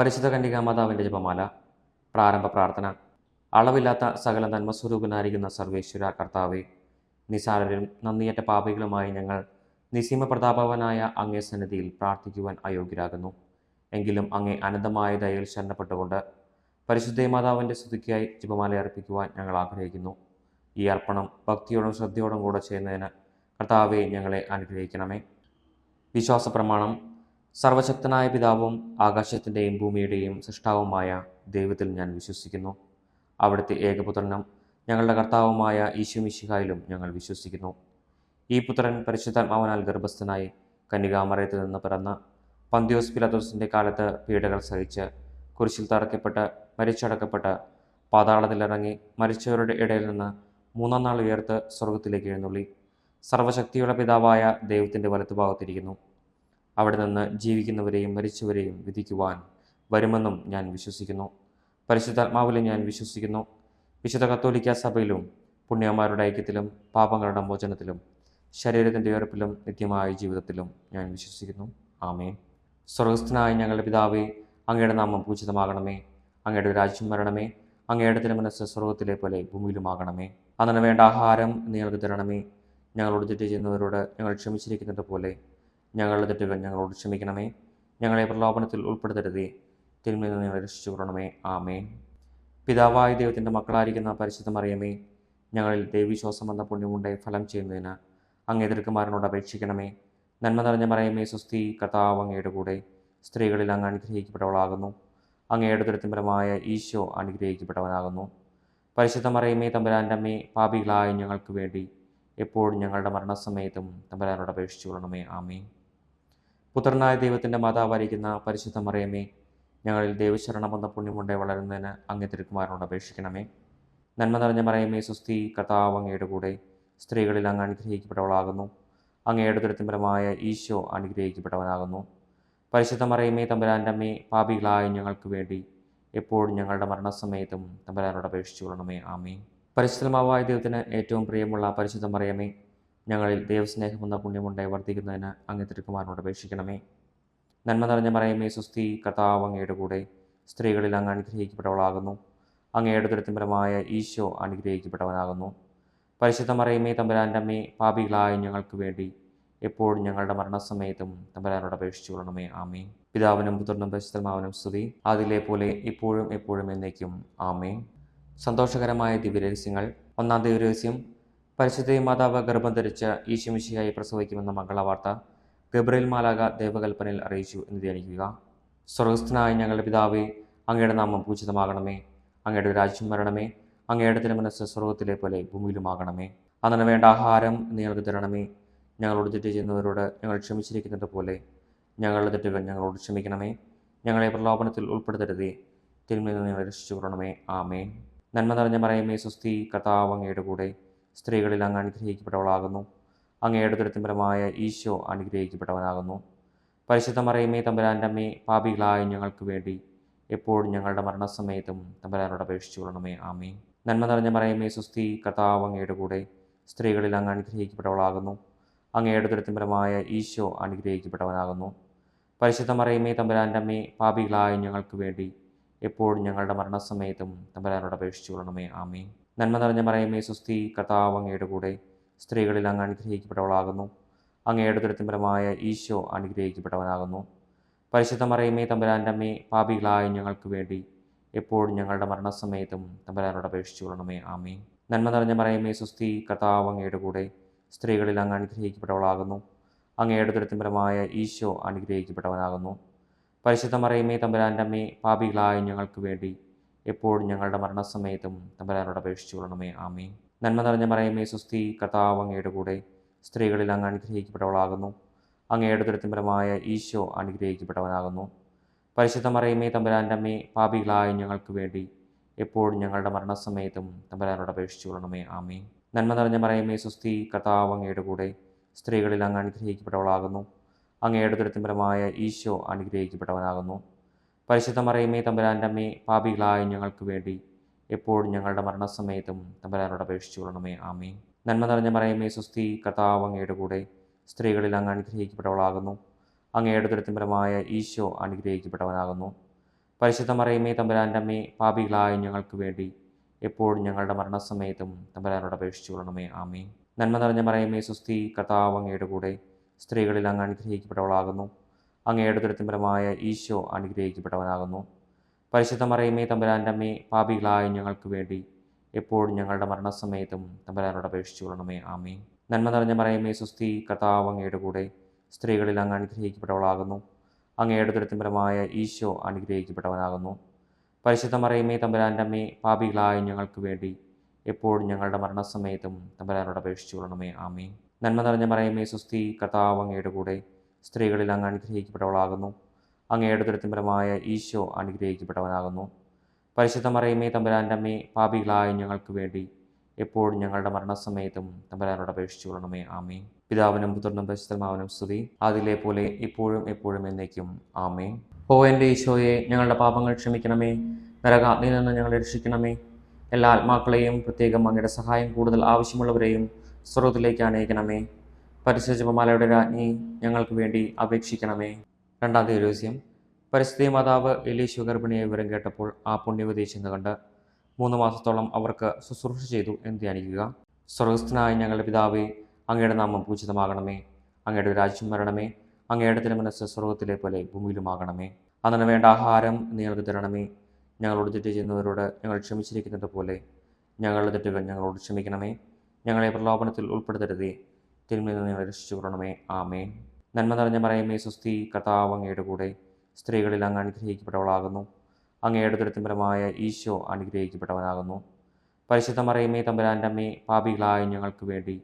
പരിശുദ്ധ കന്യകാമാതാവിൻ്റെ ജപമാല. പ്രാരംഭ പ്രാർത്ഥന. അളവില്ലാത്ത സകല നന്മസ്വരൂപനായിരിക്കുന്ന സർവേശ്വര കർത്താവെ, നിസാരരും നന്ദിയറ്റ പാപികളുമായി ഞങ്ങൾ നിസീമ പ്രതാപവനായ അങ്ങേ സന്നിധിയിൽ പ്രാർത്ഥിക്കുവാൻ അയോഗ്യരാകുന്നു. എങ്കിലും അങ്ങേ അനന്തമായ ദയയിൽ ശരണപ്പെട്ടുകൊണ്ട് പരിശുദ്ധ മാതാവിൻ്റെ സ്തുതിക്കായി ജപമാല അർപ്പിക്കുവാൻ ഞങ്ങൾ ആഗ്രഹിക്കുന്നു. ഈ അർപ്പണം ഭക്തിയോടും ശ്രദ്ധയോടും കൂടെ ചെയ്യുന്നതിന് കർത്താവെ ഞങ്ങളെ അനുഗ്രഹിക്കണമേ. വിശ്വാസ പ്രമാണം. സർവശക്തനായ പിതാവും ആകാശത്തിൻ്റെയും ഭൂമിയുടെയും സൃഷ്ടാവുമായ ദൈവത്തിൽ ഞാൻ വിശ്വസിക്കുന്നു. അവിടുത്തെ ഏകപുത്രനും ഞങ്ങളുടെ കർത്താവുമായ ഈശോ മിശിഹായിലും ഞങ്ങൾ വിശ്വസിക്കുന്നു. ഈ പുത്രൻ പരിശുദ്ധാത്മാവിനാൽ ഗർഭസ്ഥനായി കന്യകാമറിയത്തിൽ നിന്ന് പിറന്ന് പന്തിയോസ് പിലാത്തോസിൻ്റെ കാലത്ത് പീഡകൾ സഹിച്ച് കുരിശിൽ തറയ്ക്കപ്പെട്ട് മരിച്ചടക്കപ്പെട്ട് പാതാളത്തിലിറങ്ങി മരിച്ചവരുടെ ഇടയിൽ നിന്ന് മൂന്നാം നാൾ ഉയർത്ത് സ്വർഗത്തിലേക്ക് എഴുന്നള്ളി സർവശക്തിയുള്ള പിതാവായ ദൈവത്തിൻ്റെ വലത്തുഭാഗത്തിരിക്കുന്നു. അവിടെ നിന്ന് ജീവിക്കുന്നവരെയും മരിച്ചവരെയും വിധിക്കുവാൻ വരുമെന്നും ഞാൻ വിശ്വസിക്കുന്നു. പരിശുദ്ധാത്മാവിലും ഞാൻ വിശ്വസിക്കുന്നു. വിശുദ്ധ കത്തോലിക്ക സഭയിലും പുണ്യന്മാരുടെ ഐക്യത്തിലും പാപങ്ങളുടെ മോചനത്തിലും ശരീരത്തിൻ്റെ ഉയർപ്പിലും നിത്യമായ ജീവിതത്തിലും ഞാൻ വിശ്വസിക്കുന്നു. ആമേൻ. സ്വർഗസ്ഥനായ ഞങ്ങളുടെ പിതാവേ, അങ്ങയുടെ നാമം പൂജിതമാകണമേ. അങ്ങയുടെ രാജ്യം വരണമേ. അങ്ങയുടെ തിരുമനസ്സ് സ്വർഗത്തിലെ പോലെ ഭൂമിയിലുമാകണമേ. അന്നു വേണ്ട ആഹാരം ഞങ്ങൾക്ക് തരണമേ. ഞങ്ങളോട് തെറ്റ് ചെയ്യുന്നവരോട് ഞങ്ങൾ ക്ഷമിച്ചിരിക്കുന്നത് പോലെ ഞങ്ങളുടെ തെറ്റുകൾ ഞങ്ങളോട് ക്ഷമിക്കണമേ. ഞങ്ങളെ പ്രലോഭനത്തിൽ ഉൾപ്പെടുത്തരുതേ, തിന്മയിൽ നിന്ന് ഞങ്ങളെ രക്ഷിച്ചു കൊള്ളണമേ. ആമേൻ. പിതാവായ ദൈവത്തിൻ്റെ മക്കളായിരിക്കുന്ന പരിശുദ്ധ മറിയമേ, ഞങ്ങളിൽ ദൈവവിശ്വാസം എന്ന പുണ്യമുണ്ടായി ഫലം ചെയ്യുന്നതിന് അങ്ങേ തിരുക്കുമാരനോട് അപേക്ഷിക്കണമേ. നന്മ നിറഞ്ഞ മറിയമേ, സ്വസ്തി, കർത്താവ് അങ്ങയുടെ കൂടെ സ്ത്രീകളിൽ അങ്ങ് അനുഗ്രഹിക്കപ്പെട്ടവളാകുന്നു. അങ്ങയുടെ ദുരിതപരമായ ഈശോ അനുഗ്രഹിക്കപ്പെട്ടവനാകുന്നു. പരിശുദ്ധ മറിയമേ, തമ്പുരാൻ്റെ അമ്മേ, പാപികളായ ഞങ്ങൾക്ക് വേണ്ടി എപ്പോഴും ഞങ്ങളുടെ മരണസമയത്തും തമ്പുരാനോട് അപേക്ഷിച്ചു കൊള്ളണമേ. ആമേൻ. പുത്രനായ ദൈവത്തിൻ്റെ മാതാവായിരിക്കുന്ന പരിശുദ്ധ മറിയമേ, ഞങ്ങളിൽ ദൈവശരണം എന്ന പുണ്യമുണ്ടായി വളരുന്നതിന് അങ്ങേ തിരുക്കുമാരനോട് അപേക്ഷിക്കണമേ. നന്മ നിറഞ്ഞ മറിയമേ, സ്വസ്തി, കർത്താവ് അങ്ങയുടെ കൂടെ സ്ത്രീകളിൽ അങ്ങ് അനുഗ്രഹിക്കപ്പെട്ടവളാകുന്നു. അങ്ങയുടെ ദുരിതപരമായ ഈശോ അനുഗ്രഹിക്കപ്പെട്ടവനാകുന്നു. പരിശുദ്ധ മറിയമേ, തമ്പുരാൻ്റെ അമ്മേ, പാപികളായ ഞങ്ങൾക്ക് വേണ്ടി എപ്പോഴും ഞങ്ങളുടെ മരണസമയത്തും തമ്പുരാനോട് അപേക്ഷിച്ചു കൊള്ളണമേ. ആമേൻ. പരിശുദ്ധമാവായ ദൈവത്തിന് ഏറ്റവും പ്രിയമുള്ള പരിശുദ്ധ മറിയമേ, ഞങ്ങളിൽ ദൈവസ്നേഹമെന്ന പുണ്യമുണ്ടായി വർദ്ധിക്കുന്നതിന് അങ്ങേ തിരുക്കുമാരനോട് അപേക്ഷിക്കണമേ. നന്മ നിറഞ്ഞ മറിയമേ, സ്വസ്തി, കർത്താവ് അങ്ങയുടെ കൂടെ സ്ത്രീകളിൽ അങ്ങ് അനുഗ്രഹിക്കപ്പെട്ടവളാകുന്നു. അങ്ങയുടെ ദുരിതപരമായ ഈശോ അനുഗ്രഹിക്കപ്പെട്ടവനാകുന്നു. പരിശുദ്ധ മറിയമേ, തമ്പുരാൻ്റെ അമ്മേ, പാപികളായ ഞങ്ങൾക്ക് വേണ്ടി എപ്പോഴും ഞങ്ങളുടെ മരണസമയത്തും തമ്പുരാനോട് അപേക്ഷിച്ചു കൊള്ളണമേ. ആമേൻ. പിതാവിനും പുത്രനും പരിശുദ്ധാത്മാവിനും സ്തുതി, അതിലെ പോലെ ഇപ്പോഴും എപ്പോഴും എന്നേക്കും. ആമേൻ. സന്തോഷകരമായ ദിവ്യരഹസ്യങ്ങൾ. ഒന്നാം ദിവ്യരഹസ്യം, പരിശുദ്ധ മാതാവ് ഗർഭം ധരിച്ച് ഈശോ മിശിഹായെ പ്രസവിക്കുമെന്ന മംഗളവാർത്ത ഗബ്രിയേൽ മാലാഖ ദൈവകൽപ്പനയിൽ അറിയിച്ചു എന്ന് ധ്യാനിക്കുക. സ്വർഗസ്ഥനായ ഞങ്ങളുടെ പിതാവേ, അങ്ങയുടെ നാമം പൂജിതമാകണമേ. അങ്ങയുടെ രാജ്യം വരണമേ. അങ്ങയുടെ തിരുമനസ്സ് സ്വർഗത്തിലെ പോലെ ഭൂമിയിലുമാകണമേ. അന്നു വേണ്ട ആഹാരം ഞങ്ങൾക്ക് തരണമേ. ഞങ്ങളോട് തെറ്റ് ചെയ്യുന്നവരോട് ഞങ്ങൾ ക്ഷമിച്ചിരിക്കുന്നത് പോലെ ഞങ്ങളുടെ തെറ്റുകൾ ഞങ്ങളോട് ക്ഷമിക്കണമേ. ഞങ്ങളെ പ്രലോഭനത്തിൽ ഉൾപ്പെടുത്തരുതേ, തിന്മയിൽ നിന്ന് ഞങ്ങളെ രക്ഷിച്ചു കൊള്ളണമേ. ആമേൻ. നന്മ നിറഞ്ഞ മറിയമേ, സ്വസ്തി, കർത്താവ് അങ്ങയുടെ കൂടെ സ്ത്രീകളിൽ അങ്ങ് അനുഗ്രഹിക്കപ്പെട്ടവളാകുന്നു. അങ്ങയുടെ ദുരിതപരമായ ഈശോ അനുഗ്രഹിക്കപ്പെട്ടവനാകുന്നു. പരിശുദ്ധ മറിയമേ, തമ്പുരാൻ്റെ അമ്മേ, പാപികളായ ഞങ്ങൾക്ക് വേണ്ടി എപ്പോഴും ഞങ്ങളുടെ മരണസമയത്തും തമ്പുരാനോട് അപേക്ഷിച്ചു കൊള്ളണമേ. ആമേൻ. നന്മ നിറഞ്ഞ മറിയമേ, സ്വസ്തി, കർത്താവ് അങ്ങയുടെ കൂടെ സ്ത്രീകളിൽ അങ്ങ് അനുഗ്രഹിക്കപ്പെട്ടവളാകുന്നു. അങ്ങയുടെ ദുരിതപരമായ ഈശോ അനുഗ്രഹിക്കപ്പെട്ടവനാകുന്നു. പരിശുദ്ധ മറിയമേ, തമ്പുരാൻ്റെ അമ്മേ, പാപികളായ ഞങ്ങൾക്ക് വേണ്ടി എപ്പോഴും ഞങ്ങളുടെ മരണസമയത്തും തമ്പുരാനോട് അപേക്ഷിച്ചു കൊള്ളണമേ. ആമേൻ. നന്മ നിറഞ്ഞ മറിയമേ, സ്വസ്തി, കർത്താവ് അങ്ങയുടെ കൂടെ സ്ത്രീകളിൽ അങ്ങ് അനുഗ്രഹിക്കപ്പെട്ടവളാകുന്നു. അങ്ങയുടെ ദുരിതപരമായ ഈശോ അനുഗ്രഹിക്കപ്പെട്ടവനാകുന്നു. പരിശുദ്ധ മറിയമേ, തമ്പുരാൻ്റെ അമ്മേ, പാപികളായ ഞങ്ങൾക്ക് വേണ്ടി എപ്പോഴും ഞങ്ങളുടെ മരണസമയത്തും തമ്പുരാനോട് അപേക്ഷിച്ചു കൊള്ളണമേ. ആമേൻ. നന്മ നിറഞ്ഞ മറിയമേ, സ്വസ്തി, കർത്താവ് അങ്ങയുടെ കൂടെ സ്ത്രീകളിൽ അങ്ങ് അനുഗ്രഹിക്കപ്പെട്ടവളാകുന്നു. അങ്ങയുടെ ദുരിതപരമായ ഈശോ അനുഗ്രഹിക്കപ്പെട്ടവനാകുന്നു. പരിശുദ്ധ മറിയമേ, തമ്പുരാൻ്റെ അമ്മേ, പാപികളായ ഞങ്ങൾക്ക് വേണ്ടി എപ്പോഴും ഞങ്ങളുടെ മരണസമയത്തും തമ്പുരാനോട് അപേക്ഷിച്ചു കൊള്ളണമേ. ആമേൻ. നന്മ നിറഞ്ഞ മറിയമേ, സ്വസ്തി, കർത്താവ് അങ്ങയുടെ കൂടെ സ്ത്രീകളിൽ അങ്ങ് അനുഗ്രഹിക്കപ്പെട്ടവളാകുന്നു. അങ്ങയുടെ ദുരിതപരമായ ഈശോ അനുഗ്രഹിക്കപ്പെട്ടവനാകുന്നു. പരിശുദ്ധ മറിയമേ, തമ്പുരാൻ്റെ അമ്മേ, പാപികളായ ഞങ്ങൾക്ക് വേണ്ടി എപ്പോഴും ഞങ്ങളുടെ മരണസമയത്തും തമ്പുരാനോട് അപേക്ഷിച്ചു കൊള്ളണമേ. ആമേൻ. നന്മ നിറഞ്ഞ മറിയമേ, സ്വസ്തി, കർത്താവ് അങ്ങയുടെ കൂടെ സ്ത്രീകളിൽ അങ്ങ് അനുഗ്രഹിക്കപ്പെട്ടവളാകുന്നു. അങ്ങയുടെ ദുരിതപരമായ ഈശോ അനുഗ്രഹിക്കപ്പെട്ടവനാകുന്നു. പരിശുദ്ധ മറിയമേ, തമ്പുരാൻ്റെ അമ്മേ, പാപികളായ ഞങ്ങൾക്ക് വേണ്ടി എപ്പോഴും ഞങ്ങളുടെ മരണസമയത്തും തമ്പുരാനോട് അപേക്ഷിച്ചു കൊള്ളണമേ. ആമേൻ. നന്മ നിറഞ്ഞ മറിയമേ, സ്വസ്തി, കർത്താവ് അങ്ങയുടെ കൂടെ സ്ത്രീകളിൽ അങ്ങ് അനുഗ്രഹിക്കപ്പെട്ടവളാകുന്നു. അങ്ങയുടെ ദുരിതപരമായ ഈശോ അനുഗ്രഹിക്കപ്പെട്ടവനാകുന്നു. പരിശുദ്ധ മറിയമേ തമ്പുരാൻ്റെ അമ്മേ, പാപികളായ ഞങ്ങൾക്ക് വേണ്ടി എപ്പോഴും ഞങ്ങളുടെ മരണസമയത്തും തമ്പുരാനോട് അപേക്ഷിച്ചു കൊള്ളണമേ. ആമേൻ. നന്മ നിറഞ്ഞ മറിയമേ സ്വസ്തി, കർത്താവ് അങ്ങയുടെ കൂടെ സ്ത്രീകളിൽ അങ്ങ് അനുഗ്രഹിക്കപ്പെട്ടവളാകുന്നു. അങ്ങയുടെ ഉദരത്തിൻ ഫലമായ ഈശോ അനുഗ്രഹിക്കപ്പെട്ടവനാകുന്നു. പരിശുദ്ധ മറിയമേ തമ്പുരാൻ്റെ അമ്മേ, പാപികളായ ഞങ്ങൾക്ക് വേണ്ടി എപ്പോഴും ഞങ്ങളുടെ മരണസമയത്തും തമ്പുരാനോട് അപേക്ഷിച്ചു കൊള്ളണമേ. ആമേൻ. നന്മ നിറഞ്ഞ മറിയമേ സ്വസ്തി, കർത്താവ് അങ്ങയുടെ കൂടെ സ്ത്രീകളിൽ അങ്ങ് അനുഗ്രഹിക്കപ്പെട്ടവളാകുന്നു. അങ്ങയുടെ ഉദരത്തിൻ ഫലമായ ഈശോ അനുഗ്രഹിക്കപ്പെട്ടവനാകുന്നു. പരിശുദ്ധ മറിയമേ തമ്പുരാൻ്റെ അമ്മേ, പാപികളായ ഞങ്ങൾക്ക് വേണ്ടി എപ്പോഴും ഞങ്ങളുടെ മരണസമയത്തും തമ്പുരാനോട് അപേക്ഷിച്ചു കൊള്ളണമേ. ആമേൻ. നന്മ നിറഞ്ഞ മറിയമേ സ്വസ്തി, കർത്താവ് അങ്ങയുടെ കൂടെ സ്ത്രീകളിൽ അങ്ങ് അനുഗ്രഹിക്കപ്പെട്ടവളാകുന്നു. അങ്ങയുടെ ഉദരത്തിൻ ഫലമായ ഈശോ അനുഗ്രഹിക്കപ്പെട്ടവനാകുന്നു. പരിശുദ്ധ മറിയമേ തമ്പുരാൻ്റെ അമ്മേ, പാപികളായ ഞങ്ങൾക്ക് വേണ്ടി എപ്പോഴും ഞങ്ങളുടെ മരണസമയത്തും തമ്പുരാനോട് അപേക്ഷിച്ചു കൊള്ളണമേ. ആമേൻ. പിതാവിനും പുത്രനും പരിശുദ്ധാത്മാവിനും സ്തുതി, അതിലെ പോലെ ഇപ്പോഴും എപ്പോഴും എന്നേക്കും. ആമേൻ. ഓ എൻ്റെ ഈശോയെ, ഞങ്ങളുടെ പാപങ്ങൾ ക്ഷമിക്കണമേ. നരകാഗ്നിയിൽ നിന്ന് ഞങ്ങളെ രക്ഷിക്കണമേ. എല്ലാ ആത്മാക്കളെയും, പ്രത്യേകം അങ്ങയുടെ സഹായം കൂടുതൽ ആവശ്യമുള്ളവരെയും സ്വർഗ്ഗത്തിലേക്ക് അനയിക്കണമേ. പരിശുദ്ധ ജപമാലയുടെ രാജ്ഞി, ഞങ്ങൾക്ക് വേണ്ടി അപേക്ഷിക്കണമേ. രണ്ടാം ദിവസം പരിശുദ്ധ മാതാവ് എലീശു ഗർഭിണിയെ വിവരം കേട്ടപ്പോൾ ആ പുണ്യവതി ചെന്ന് കണ്ട് 3 മാസത്തോളം അവർക്ക് ശുശ്രൂഷ ചെയ്തു എന്ന് ധ്യാനിക്കുക. സ്വർഗസ്ഥനായ ഞങ്ങളുടെ പിതാവേ, അങ്ങയുടെ നാമം പൂജിതമാകണമേ. അങ്ങയുടെ രാജ്യം വരണമേ. അങ്ങയുടെ തിരുമനസ്സ് സ്വർഗത്തിലെ പോലെ ഭൂമിയിലുമാകണമേ. അന്നു വേണ്ട ആഹാരം നിങ്ങൾക്ക് തരണമേ. ഞങ്ങളോട് തെറ്റ് ചെയ്യുന്നവരോട് ഞങ്ങൾ ക്ഷമിച്ചിരിക്കുന്നത് പോലെ ഞങ്ങളുടെ തെറ്റുകൾ ഞങ്ങളോട് ക്ഷമിക്കണമേ. ഞങ്ങളെ പ്രലോഭനത്തിൽ ഉൾപ്പെടുത്തരുതേ, തിന്മയിൽ നിന്ന് ഞങ്ങളെ രക്ഷിച്ചു കൊള്ളണമേ. ആമേൻ. നന്മ നിറഞ്ഞ മറിയമേ സ്വസ്തി, കർത്താവ് അങ്ങയുടെ കൂടെ സ്ത്രീകളിൽ അങ്ങ് അനുഗ്രഹിക്കപ്പെട്ടവളാകുന്നു. അങ്ങയുടെ ഉദരത്തിൻ ഫലമായ ഈശോ അനുഗ്രഹിക്കപ്പെട്ടവനാകുന്നു. പരിശുദ്ധ മറിയമേ തമ്പുരാൻ്റെ അമ്മേ, പാപികളായ ഞങ്ങൾക്ക് വേണ്ടി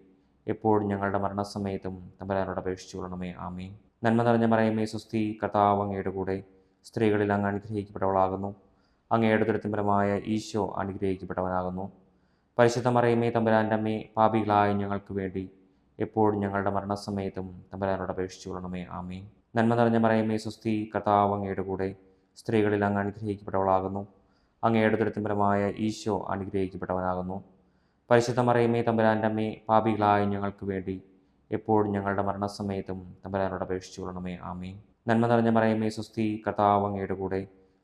എപ്പോഴും ഞങ്ങളുടെ മരണസമയത്തും തമ്പുരാനോട് അപേക്ഷിച്ചു കൊള്ളണമേ. ആമേൻ. നന്മ നിറഞ്ഞ മറിയമേ സ്വസ്തി, കർത്താവ് അങ്ങയുടെ കൂടെ സ്ത്രീകളിൽ അങ്ങ് അനുഗ്രഹിക്കപ്പെട്ടവളാകുന്നു. അങ്ങയുടെ ഉദരത്തിൻ ഫലമായ ഈശോ അനുഗ്രഹിക്കപ്പെട്ടവനാകുന്നു. പരിശുദ്ധ മറിയമേ തമ്പുരാൻ്റെ അമ്മേ, പാപികളായ ഞങ്ങൾക്ക് വേണ്ടി എപ്പോഴും ഞങ്ങളുടെ മരണസമയത്തും തമ്പുരാനോട് അപേക്ഷിച്ചു കൊള്ളണമേ. ആമേൻ. നന്മ നിറഞ്ഞ മറിയമേ സ്വസ്തി, കർത്താവ് അങ്ങയുടെ കൂടെ സ്ത്രീകളിൽ അങ്ങ് അനുഗ്രഹിക്കപ്പെട്ടവളാകുന്നു. അങ്ങയുടെ ഉദരത്തിൻ ഫലമായ ഈശോ അനുഗ്രഹിക്കപ്പെട്ടവനാകുന്നു. പരിശുദ്ധ മറിയമേ തമ്പുരാൻ്റെ അമ്മേ, പാപികളായ ഞങ്ങൾക്ക് വേണ്ടി എപ്പോഴും ഞങ്ങളുടെ മരണസമയത്തും തമ്പുരാനോട് അപേക്ഷിച്ചു കൊള്ളണമേ. ആമേൻ. നന്മ നിറഞ്ഞ മറിയമേ സ്വസ്തി, കർത്താവ് അങ്ങയുടെ കൂടെ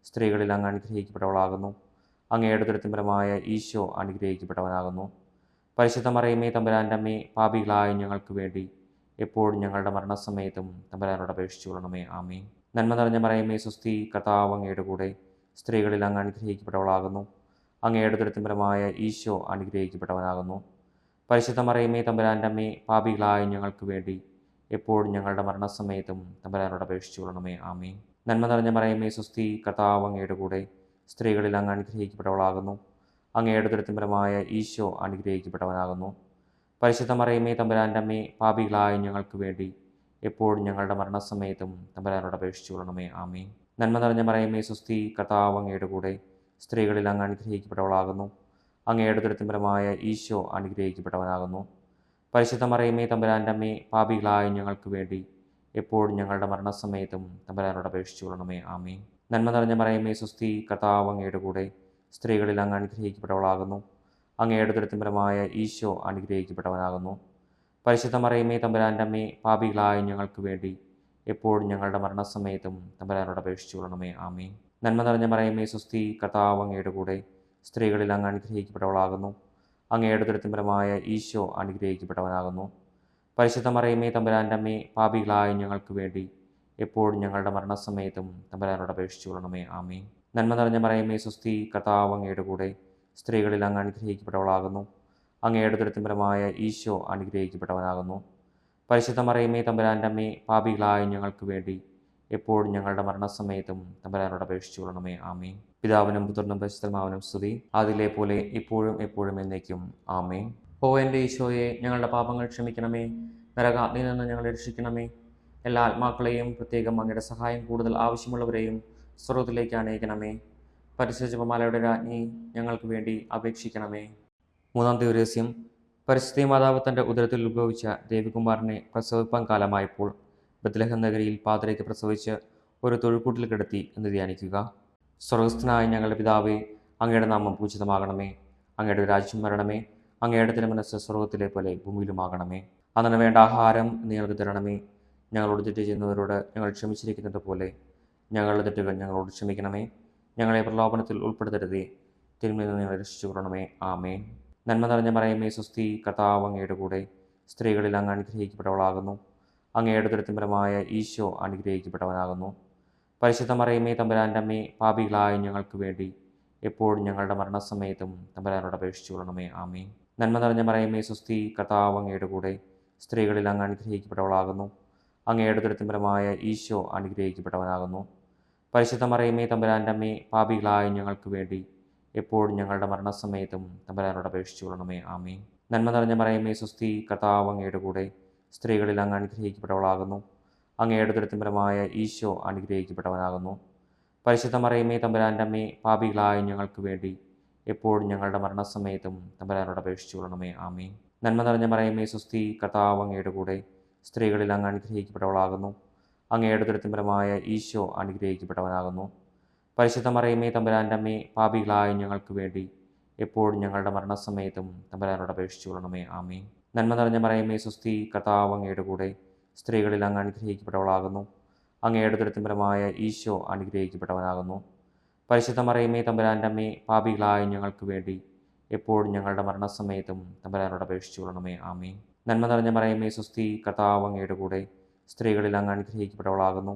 സ്ത്രീകളിൽ അങ്ങ് അനുഗ്രഹിക്കപ്പെട്ടവളാകുന്നു. അങ്ങയുടെ ഉദരത്തിൻ ഫലമായ ഈശോ അനുഗ്രഹിക്കപ്പെട്ടവനാകുന്നു. പരിശുദ്ധ മറിയമേ തമ്പുരാൻ്റെ അമ്മേ, പാപികളായ ഞങ്ങൾക്ക് വേണ്ടി എപ്പോഴും ഞങ്ങളുടെ മരണസമയത്തും തമ്പുരാനോട് അപേക്ഷിച്ചു കൊള്ളണമേ. ആമേൻ. നന്മ നിറഞ്ഞ മറിയമേ സ്വസ്തി, കർത്താവ് അങ്ങയുടെ കൂടെ സ്ത്രീകളിൽ അങ്ങ് അനുഗ്രഹിക്കപ്പെട്ടവളാകുന്നു. അങ്ങയുടെ ഉദരത്തിൻ ഫലമായ ഈശോ അനുഗ്രഹിക്കപ്പെട്ടവനാകുന്നു. പരിശുദ്ധ മറിയമേ തമ്പുരാൻ്റെ അമ്മേ, പാപികളായ ഞങ്ങൾക്ക് വേണ്ടി എപ്പോഴും ഞങ്ങളുടെ മരണസമയത്തും തമ്പുരാനോട് അപേക്ഷിച്ചു കൊള്ളണമേ. ആമേൻ. നന്മ നിറഞ്ഞ മറിയമേ സ്വസ്തി, കർത്താവ് അങ്ങയുടെ കൂടെ സ്ത്രീകളിൽ അങ്ങ് അനുഗ്രഹിക്കപ്പെട്ടവളാകുന്നു. അങ്ങയുടെ ഉദരത്തിൻ ഫലമായ ഈശോ അനുഗ്രഹിക്കപ്പെട്ടവനാകുന്നു. പരിശുദ്ധ മറിയമേ തമ്പുരാൻ്റെ അമ്മേ, പാപികളായ ഞങ്ങൾക്ക് വേണ്ടി എപ്പോഴും ഞങ്ങളുടെ മരണസമയത്തും തമ്പുരാനോട് അപേക്ഷിച്ചു കൊള്ളണമേ. ആമേൻ. നന്മ നിറഞ്ഞ മറിയമേ സ്വസ്തി, കർത്താവ് അങ്ങയുടെ കൂടെ സ്ത്രീകളിൽ അങ്ങ് അനുഗ്രഹിക്കപ്പെട്ടവളാകുന്നു. അങ്ങയുടെ ഉദരത്തിൻ ഫലമായ ഈശോ അനുഗ്രഹിക്കപ്പെട്ടവനാകുന്നു. പരിശുദ്ധ മറിയമേ തമ്പുരാൻ്റെ അമ്മേ, പാപികളായ ഞങ്ങൾക്ക് വേണ്ടി എപ്പോഴും ഞങ്ങളുടെ മരണസമയത്തും തമ്പുരാനോട് അപേക്ഷിച്ചു കൊള്ളണമേ. ആമേൻ. നന്മ നിറഞ്ഞ മറിയമേ സ്വസ്തി, കർത്താവ് അങ്ങയുടെ കൂടെ സ്ത്രീകളിൽ അങ്ങ് അനുഗ്രഹിക്കപ്പെട്ടവളാകുന്നു. അങ്ങയുടെ ഉദരത്തിൻ ഫലമായ ഈശോ അനുഗ്രഹിക്കപ്പെട്ടവനാകുന്നു. പരിശുദ്ധ മറിയമേ തമ്പുരാൻ്റെ അമ്മേ, പാപികളായ ഞങ്ങൾക്ക് വേണ്ടി എപ്പോഴും ഞങ്ങളുടെ മരണസമയത്തും തമ്പുരാനോട് അപേക്ഷിച്ചു കൊള്ളണമേ. ആമേൻ. നന്മ നിറഞ്ഞ മറിയമേ സ്വസ്തി, കർത്താവ് അങ്ങയുടെ കൂടെ സ്ത്രീകളിൽ അങ്ങ് അനുഗ്രഹിക്കപ്പെട്ടവളാകുന്നു. അങ്ങയുടെ ഉദരത്തിൻ ഫലമായ ഈശോ അനുഗ്രഹിക്കപ്പെട്ടവനാകുന്നു. പരിശുദ്ധ മറിയമേ തമ്പുരാൻ്റെ അമ്മേ, പാപികളായ ഞങ്ങൾക്ക് വേണ്ടി എപ്പോഴും ഞങ്ങളുടെ മരണസമയത്തും തമ്പുരാനോട് അപേക്ഷിച്ചു കൊള്ളണമേ. ആമേൻ. നന്മ നിറഞ്ഞ മറിയമേ സ്വസ്തി, കർത്താവ് അങ്ങയുടെ കൂടെ സ്ത്രീകളിൽ അങ്ങ് അനുഗ്രഹിക്കപ്പെട്ടവളാകുന്നു. അങ്ങയുടെ ഉദരത്തിൻ ഫലമായ ഈശോ അനുഗ്രഹിക്കപ്പെട്ടവനാകുന്നു. പരിശുദ്ധ മറിയമേ തമ്പുരാൻ്റെ അമ്മേ, പാപികളായ ഞങ്ങൾക്ക് വേണ്ടി എപ്പോഴും ഞങ്ങളുടെ മരണസമയത്തും തമ്പുരാനോട് അപേക്ഷിച്ചു കൊള്ളണമേ. ആമേൻ. പിതാവിനും പുത്രനും പരിശുദ്ധാത്മാവിനും സ്തുതി, അതിലെ പോലെ ഇപ്പോഴും എപ്പോഴും എന്നേക്കും. ആമേൻ. ഓ എൻ്റെ ഈശോയെ, ഞങ്ങളുടെ പാപങ്ങൾ ക്ഷമിക്കണമേ. നരകാഗ്നിയിൽ നിന്ന് ഞങ്ങളെ രക്ഷിക്കണമേ. എല്ലാ ആത്മാക്കളെയും, പ്രത്യേകം അങ്ങയുടെ സഹായം കൂടുതൽ ആവശ്യമുള്ളവരെയും സ്വർഗ്ഗത്തിലേക്ക് അനയിക്കണമേ. പരിശുദ്ധ ജപമാലയുടെ രാജ്ഞി, ഞങ്ങൾക്ക് വേണ്ടി അപേക്ഷിക്കണമേ. മൂന്നാം ദിവസം പരിശുദ്ധ മാതാവ് തൻ്റെ ഉദരത്തിൽ ഉത്ഭവിച്ച ദേവികുമാരനെ പ്രസവിപ്പാൻ കാലമായപ്പോൾ ബത്ലഹേം നഗരിയിൽ പാതിരയ്ക്ക് പ്രസവിച്ച് ഒരു തൊഴുക്കൂട്ടിൽ കിടത്തി എന്ന് ധ്യാനിക്കുക. സ്വർഗസ്ഥനായ ഞങ്ങളുടെ പിതാവേ, അങ്ങയുടെ നാമം പൂജിതമാകണമേ. അങ്ങയുടെ രാജ്യം വരണമേ. അങ്ങയുടെ തിരുമനസ്സ് സ്വർഗ്ഗത്തിലെ പോലെ ഭൂമിയിലുമാകണമേ. അന്നു വേണ്ട ആഹാരം നിങ്ങൾക്ക് തരണമേ. ഞങ്ങളോട് തെറ്റ് ചെയ്യുന്നവരോട് ഞങ്ങൾ ക്ഷമിച്ചിരിക്കുന്നത് പോലെ ഞങ്ങളുടെ തെറ്റുകൾ ഞങ്ങളോട് ക്ഷമിക്കണമേ. ഞങ്ങളെ പ്രലോഭനത്തിൽ ഉൾപ്പെടുത്തരുതേ, തിന്മയിൽ നിന്ന് ഞങ്ങളെ രക്ഷിച്ചുകൊള്ളണമേ. ആമേൻ. നന്മ നിറഞ്ഞ മറിയമേ, സ്വസ്തി, കർത്താവ് അങ്ങയുടെ കൂടെ സ്ത്രീകളിൽ അങ്ങ് അനുഗ്രഹിക്കപ്പെട്ടവളാകുന്നു. അങ്ങയുടെ ഉദരത്തിൻ ഫലമായ ഈശോ അനുഗ്രഹിക്കപ്പെട്ടവനാകുന്നു. പരിശുദ്ധ മറിയമേ, തമ്പുരാൻ്റെ അമ്മേ, പാപികളായ ഞങ്ങൾക്ക് വേണ്ടി എപ്പോഴും ഞങ്ങളുടെ മരണസമയത്തും തമ്പുരാനോട് അപേക്ഷിച്ചുകൊള്ളണമേ. ആമേൻ. നന്മ നിറഞ്ഞ മറിയമേ, സ്വസ്തി, കർത്താവ് അങ്ങയുടെ കൂടെ സ്ത്രീകളിൽ അങ്ങ് അനുഗ്രഹിക്കപ്പെട്ടവളാകുന്നു. അങ്ങയുടെ ഉദരത്തിൻ ഫലമായ ഈശോ അനുഗ്രഹിക്കപ്പെട്ടവനാകുന്നു. പരിശുദ്ധ മറിയമേ, തമ്പുരാൻ്റെ അമ്മേ, പാപികളായ ഞങ്ങൾക്ക് വേണ്ടി എപ്പോഴും ഞങ്ങളുടെ മരണസമയത്തും തമ്പുരാനോട് അപേക്ഷിച്ചുകൊള്ളണമേ. ആമേൻ. നന്മ നിറഞ്ഞ മറിയമേ, സ്വസ്തി, കർത്താവ് അങ്ങയുടെ കൂടെ സ്ത്രീകളിൽ അങ്ങ് അനുഗ്രഹിക്കപ്പെട്ടവളാകുന്നു. അങ്ങയുടെ ഉദരത്തിൻ ഫലമായ ഈശോ അനുഗ്രഹിക്കപ്പെട്ടവനാകുന്നു. പരിശുദ്ധ മറിയമേ, തമ്പുരാൻ്റെ അമ്മേ, പാപികളായ ഞങ്ങൾക്ക് വേണ്ടി എപ്പോഴും ഞങ്ങളുടെ മരണസമയത്തും തമ്പുരാനോട് അപേക്ഷിച്ചുകൊള്ളണമേ. ആമേൻ. നന്മ നിറഞ്ഞ മറിയമേ, സ്വസ്തി, കർത്താവ് അങ്ങയുടെ കൂടെ സ്ത്രീകളിൽ അങ്ങ് അനുഗ്രഹിക്കപ്പെട്ടവളാകുന്നു. അങ്ങയുടെ ഉദരത്തിൻ ഫലമായ ഈശോ അനുഗ്രഹിക്കപ്പെട്ടവനാകുന്നു. പരിശുദ്ധ മറിയമേ, തമ്പുരാൻ്റെ അമ്മേ, പാപികളായ ഞങ്ങൾക്ക് വേണ്ടി എപ്പോഴും ഞങ്ങളുടെ മരണസമയത്തും തമ്പുരാനോട് അപേക്ഷിച്ചുകൊള്ളണമേ. ആമേൻ. നന്മ നിറഞ്ഞ മറിയമേ, സ്വസ്തി, കർത്താവ് അങ്ങയുടെ കൂടെ സ്ത്രീകളിൽ അങ്ങ് അനുഗ്രഹിക്കപ്പെട്ടവളാകുന്നു. അങ്ങയുടെ ഉദരത്തിൻ ഫലമായ ഈശോ അനുഗ്രഹിക്കപ്പെട്ടവനാകുന്നു. പരിശുദ്ധ മറിയമേ, തമ്പുരാൻ്റെ അമ്മേ, പാപികളായ ഞങ്ങൾക്ക് വേണ്ടി എപ്പോഴും ഞങ്ങളുടെ മരണസമയത്തും തമ്പുരാനോട് അപേക്ഷിച്ചുകൊള്ളണമേ. ആമേൻ. നന്മ നിറഞ്ഞ മറിയമേ, സ്വസ്തി, കർത്താവ് അങ്ങയുടെ കൂടെ സ്ത്രീകളിൽ അങ്ങ് അനുഗ്രഹിക്കപ്പെട്ടവളാകുന്നു.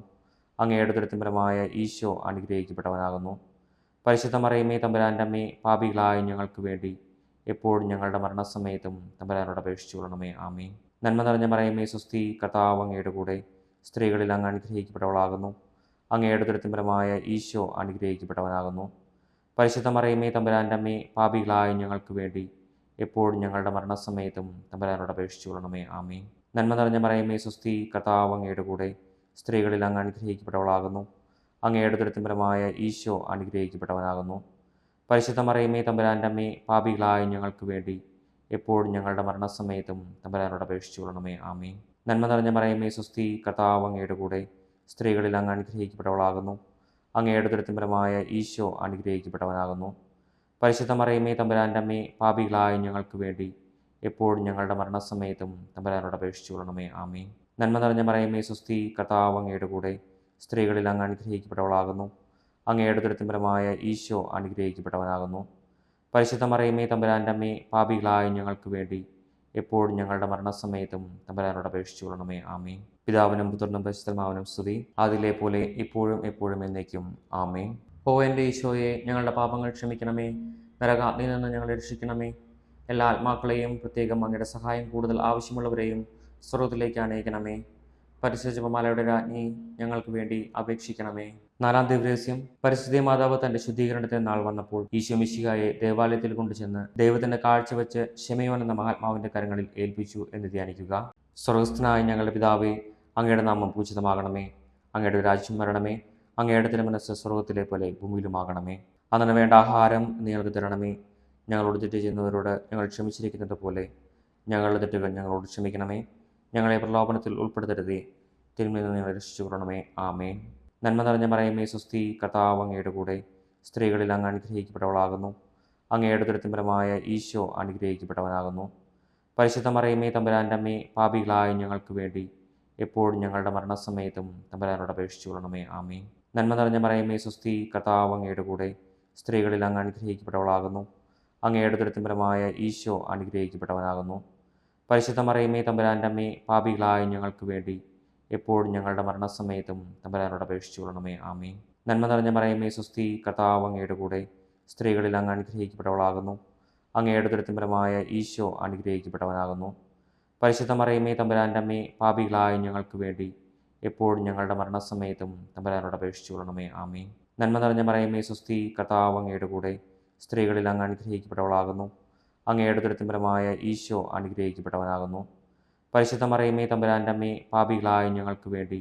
അങ്ങയുടെ ഉദരത്തിൻ ഫലമായ ഈശോ അനുഗ്രഹിക്കപ്പെട്ടവനാകുന്നു. പരിശുദ്ധ മറിയമേ, തമ്പുരാൻ്റെ അമ്മേ, പാപികളായ ഞങ്ങൾക്ക് വേണ്ടി എപ്പോഴും ഞങ്ങളുടെ മരണസമയത്തും തമ്പുരാനോട് അപേക്ഷിച്ചുകൊള്ളണമേ. ആമേൻ. നന്മ നിറഞ്ഞ മറിയമേ, സ്വസ്തി, കർത്താവ് അങ്ങയുടെ കൂടെ സ്ത്രീകളിൽ അങ്ങ് അനുഗ്രഹിക്കപ്പെട്ടവളാകുന്നു. അങ്ങയുടെ ഉദരത്തിൻ ഫലമായ ഈശോ അനുഗ്രഹിക്കപ്പെട്ടവനാകുന്നു. പരിശുദ്ധ മറിയമേ, തമ്പുരാൻ്റെ അമ്മേ, പാപികളായ ഞങ്ങൾക്ക് വേണ്ടി എപ്പോഴും ഞങ്ങളുടെ മരണസമയത്തും തമ്പുരാനോട് അപേക്ഷിച്ചുകൊള്ളണമേ. ആമേൻ. നന്മ നിറഞ്ഞ മറിയമേ, സ്വസ്തി, കർത്താവ് അങ്ങയുടെ കൂടെ സ്ത്രീകളിൽ അങ്ങ് അനുഗ്രഹിക്കപ്പെട്ടവളാകുന്നു. അങ്ങയുടെ ഉദരത്തിൻ ഫലമായ ഈശോ അനുഗ്രഹിക്കപ്പെട്ടവനാകുന്നു. പരിശുദ്ധ മറിയമേ, തമ്പുരാൻ്റെ അമ്മേ, പാപികളായ ഞങ്ങൾക്ക് വേണ്ടി എപ്പോഴും ഞങ്ങളുടെ മരണസമയത്തും തമ്പുരാനോട് അപേക്ഷിച്ചുകൊള്ളണമേ. ആമേൻ. നന്മ നിറഞ്ഞ മറിയമേ, സ്വസ്തി, കർത്താവ് അങ്ങയുടെ കൂടെ സ്ത്രീകളിൽ അങ്ങ് അനുഗ്രഹിക്കപ്പെട്ടവളാകുന്നു. അങ്ങയുടെ ഉദരത്തിൻ ഫലമായ ഈശോ അനുഗ്രഹിക്കപ്പെട്ടവനാകുന്നു. പരിശുദ്ധ മറിയമേ, തമ്പുരാൻ്റെ അമ്മേ, പാപികളായ ഞങ്ങൾക്ക് വേണ്ടി എപ്പോഴും ഞങ്ങളുടെ മരണസമയത്തും തമ്പുരാനോട് അപേക്ഷിച്ചുകൊള്ളണമേ. ആമേൻ. നന്മ നിറഞ്ഞ മറിയമേ, സ്വസ്തി, കർത്താവ് അങ്ങയുടെ കൂടെ സ്ത്രീകളിൽ അങ്ങ് അനുഗ്രഹിക്കപ്പെട്ടവളാകുന്നു. അങ്ങയുടെ ഉദരത്തിൻ ഫലമായ ഈശോ അനുഗ്രഹിക്കപ്പെട്ടവനാകുന്നു. പരിശുദ്ധ മറിയമേ, തമ്പുരാൻ്റെ അമ്മേ, പാപികളായ ഞങ്ങൾക്ക് വേണ്ടി എപ്പോഴും ഞങ്ങളുടെ മരണസമയത്തും തമ്പുരാനോട് അപേക്ഷിച്ചുകൊള്ളണമേ. ആമേൻ. പിതാവിനും പുത്രനും പരിശുദ്ധാത്മാവിനും സ്തുതി, അതിലെ പോലെ ഇപ്പോഴും എപ്പോഴും എന്നേക്കും. ആമേൻ. ഓ എൻ്റെ ഈശോയെ, ഞങ്ങളുടെ പാപങ്ങൾ ക്ഷമിക്കണമേ. നരകാഗ്നിയിൽ നിന്ന് ഞങ്ങളെ രക്ഷിക്കണമേ. എല്ലാ ആത്മാക്കളെയും, പ്രത്യേകം അങ്ങയുടെ സഹായം കൂടുതൽ ആവശ്യമുള്ളവരെയും സ്വർഗ്ഗത്തിലേക്ക് അനയിക്കണമേ. പരിശുദ്ധ ജപമാലയുടെ രാജ്ഞി, ഞങ്ങൾക്ക് വേണ്ടി അപേക്ഷിക്കണമേ. നാലാം ദിവ്യരഹസ്യം. പരിശുദ്ധ മാതാവ് തന്റെ ശുദ്ധീകരണത്തിന് നാൾ വന്നപ്പോൾ ഈശോ മിശിഹായെ ദേവാലയത്തിൽ കൊണ്ടുചെന്ന് ദൈവത്തിന്റെ കാഴ്ചവെച്ച് ശിമയോൻ എന്ന മഹാത്മാവിന്റെ കരങ്ങളിൽ ഏൽപ്പിച്ചു എന്ന് ധ്യാനിക്കുക. സ്വർഗസ്ഥനായ ഞങ്ങളുടെ പിതാവേ, അങ്ങയുടെ നാമം പൂജിതമാകണമേ. അങ്ങയുടെ രാജ്യം വരണമേ. അങ്ങയുടെ തിരുമനസ്സ് സ്വർഗത്തിലെ പോലെ ഭൂമിയിലുമാകണമേ. അന്നു വേണ്ട ആഹാരം നിങ്ങൾക്ക് തരണമേ. ഞങ്ങളോട് തെറ്റ് ചെയ്യുന്നവരോട് ഞങ്ങൾ ക്ഷമിച്ചിരിക്കുന്നത് പോലെ ഞങ്ങളുടെ തെറ്റുകൾ ഞങ്ങളോട് ക്ഷമിക്കണമേ. ഞങ്ങളെ പ്രലോഭനത്തിൽ ഉൾപ്പെടുത്തരുതേ, തിന്മയിൽ നിന്ന് ഞങ്ങളെ രക്ഷിച്ചുകൊള്ളണമേ. ആമേൻ. നന്മ നിറഞ്ഞ മറിയമേ, സ്വസ്തി, കർത്താവ് അങ്ങയുടെ കൂടെ സ്ത്രീകളിൽ അങ്ങ് അനുഗ്രഹിക്കപ്പെട്ടവളാകുന്നു. അങ്ങയുടെ ഉദരത്തിൻ ഫലമായ ഈശോ അനുഗ്രഹിക്കപ്പെട്ടവനാകുന്നു. പരിശുദ്ധ മറിയമേ, തമ്പുരാൻ്റെ അമ്മേ, പാപികളായ ഞങ്ങൾക്ക് വേണ്ടി എപ്പോഴും ഞങ്ങളുടെ മരണസമയത്തും തമ്പുരാനോട് അപേക്ഷിച്ചുകൊള്ളണമേ. ആമേൻ. നന്മ നിറഞ്ഞ മറിയമേ, സ്വസ്തി, കർത്താവ് അങ്ങയുടെ കൂടെ സ്ത്രീകളിൽ അങ്ങ് അനുഗ്രഹിക്കപ്പെട്ടവളാകുന്നു. അങ്ങയുടെ ഉദരത്തിൻ ഫലമായ ഈശോ അനുഗ്രഹിക്കപ്പെട്ടവനാകുന്നു. പരിശുദ്ധ മറിയമേ, തമ്പുരാൻ്റെ അമ്മേ, പാപികളായ ഞങ്ങൾക്ക് വേണ്ടി എപ്പോഴും ഞങ്ങളുടെ മരണസമയത്തും തമ്പുരാനോട് അപേക്ഷിച്ചുകൊള്ളണമേ. ആമേൻ. നന്മ നിറഞ്ഞ മറിയമേ, സ്വസ്തി, കർത്താവ് അങ്ങയുടെ കൂടെ സ്ത്രീകളിൽ അങ്ങ് അനുഗ്രഹിക്കപ്പെട്ടവളാകുന്നു. അങ്ങയുടെ ഉദരത്തിൻ ഫലമായ ഈശോ അനുഗ്രഹിക്കപ്പെട്ടവനാകുന്നു. പരിശുദ്ധ മറിയമേ, തമ്പുരാൻ്റെ അമ്മേ, പാപികളായ ഞങ്ങൾക്ക് വേണ്ടി എപ്പോഴും ഞങ്ങളുടെ മരണസമയത്തും തമ്പുരാനോട് അപേക്ഷിച്ചുകൊള്ളണമേ. ആമേൻ. നന്മ നിറഞ്ഞ മറിയമേ, സ്വസ്തി, കർത്താവ് അങ്ങയുടെ കൂടെ സ്ത്രീകളിൽ അങ്ങ് അനുഗ്രഹിക്കപ്പെട്ടവളാകുന്നു. അങ്ങയുടെ ഉദരത്തിൻ ഫലമായ ഈശോ അനുഗ്രഹിക്കപ്പെട്ടവനാകുന്നു. പരിശുദ്ധ മറിയമേ, തമ്പുരാൻ്റെ അമ്മേ, പാപികളായ ഞങ്ങൾക്ക് വേണ്ടി